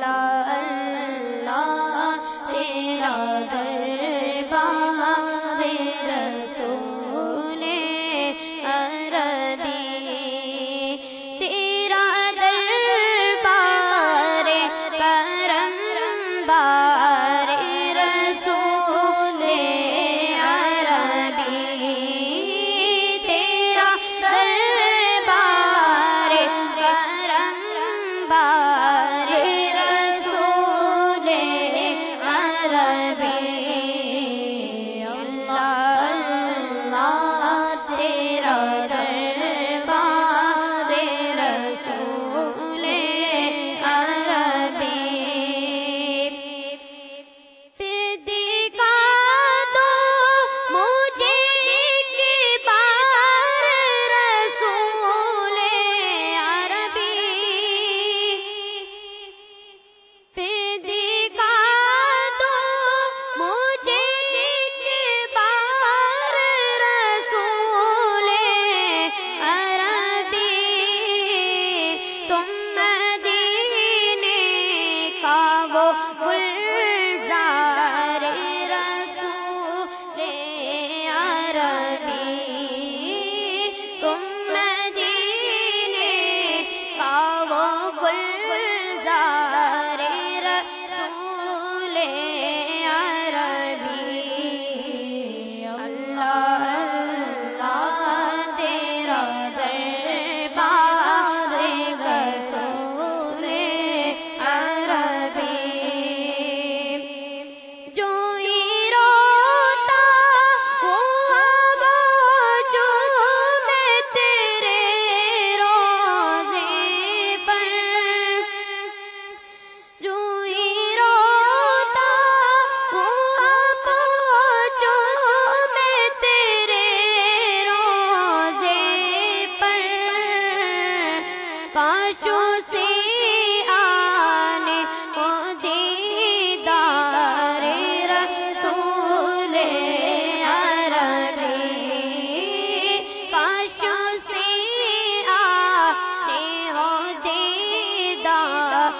اللہ اللہ تیرا دربار رسول عربی، تیرا دربار کرم بار رسول عربی، تیرا دربار کرم بار رسول عربی، اللہ اللہ تیرا دربار رسول عربی، پھر دکھا دو مجھے ایک بار رسول عربی، پھر دکھا دو مجھے ایک بار رسول عربی، تم مدینے کا وہ گلزار رسول عربی، تم مدینے کا وہ گلزار رسول عربی، اللہ اللہ تیرا دربار رسول عربی، جو ہی روتا ہوا جو میں تیرے روزے پر، جو ہی روتا ہوا جو میں تیرے روزے پر، کاشوں سے آنے کو دیدار رسول عربی، کاشوں سے آنے ہو دیدار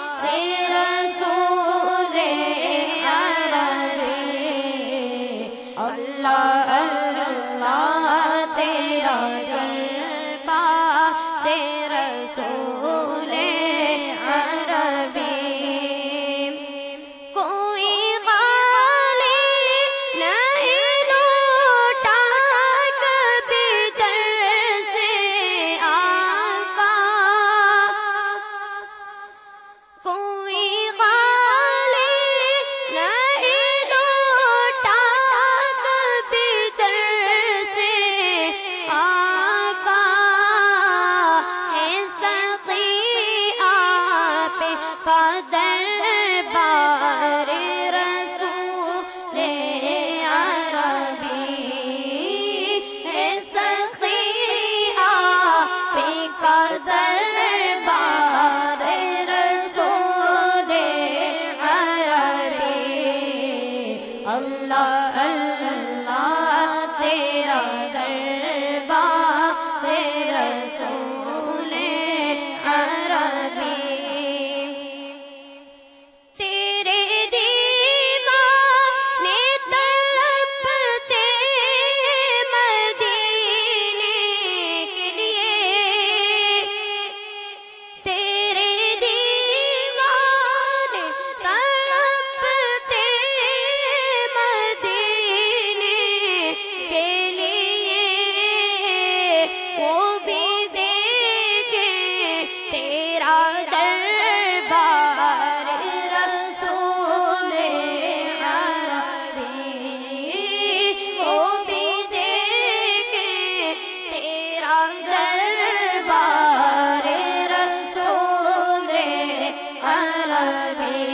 رسول عربی، اللہ اللہ تیرا دربار رسول عربی، کوئی غالی نہیں لوٹا کبھی در سے آقا، کوئی غالی نہیں لوٹا کبھی در سے آقا، ہے سقی آپ کا دربار رسول عربی، ہے سقی آپ کا دربار رسول عربی، اللہ اللہ تیرا دربار رسول عربی، تیرے دیوانے تڑپتے مدینے کے لیے، تیرے دیوانے تڑپتے مدینے کے لیے، وہ بھی دیکھے تیرا دربار رسول عربی، وہ بھی دیکھے تیرا دربار رسول عربی،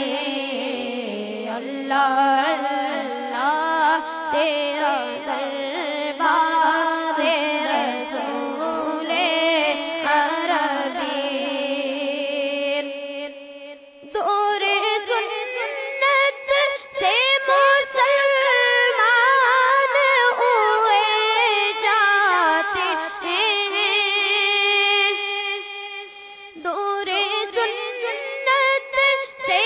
اللہ اللہ تیرا دربار رسول عربی، دور سنت سے مسلمان ہوئے جاتے ہیں، دور سنت سے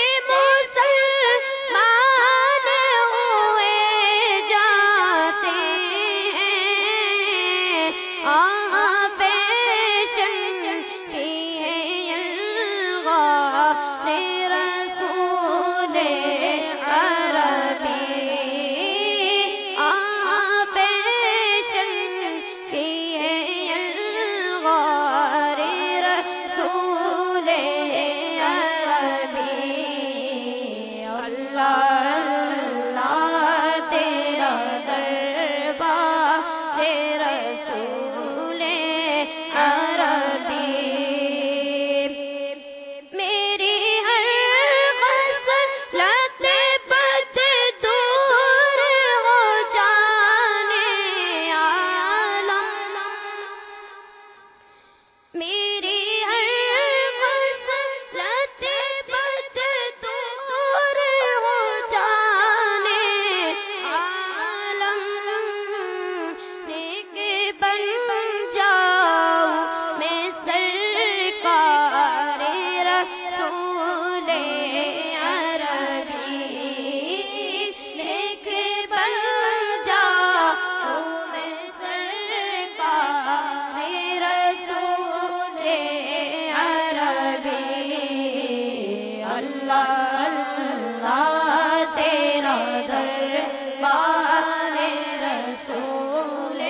تیرا دربار رسول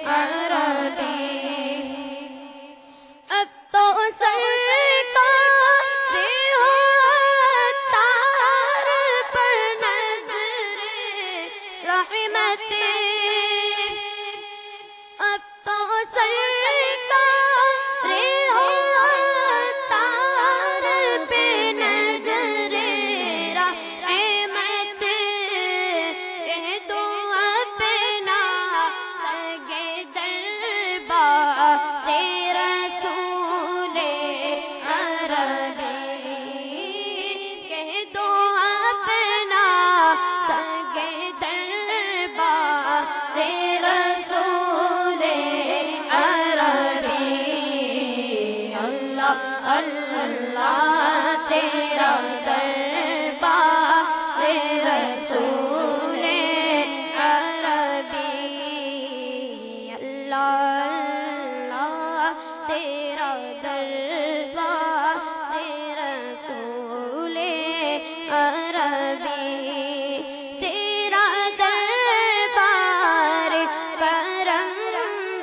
عربی اب تو سرکار ہو تار پر نظر رحمت اب تو سرکار ہو تار پہ نظر رحمت کہہ دو اپنا سگے دربار رسول عربی کہہ دو اپنا سگے دربار رسول عربی اللہ اللہ تیرا دربار رسول عربی اللہ اللہ تیرا دربار رسول عربی تیرا دربار کرم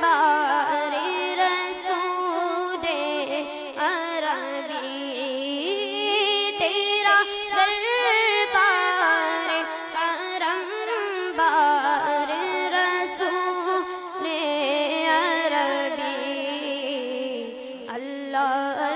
بار رسول عربی تیرا دربار کرم بار رسول عربی اللہ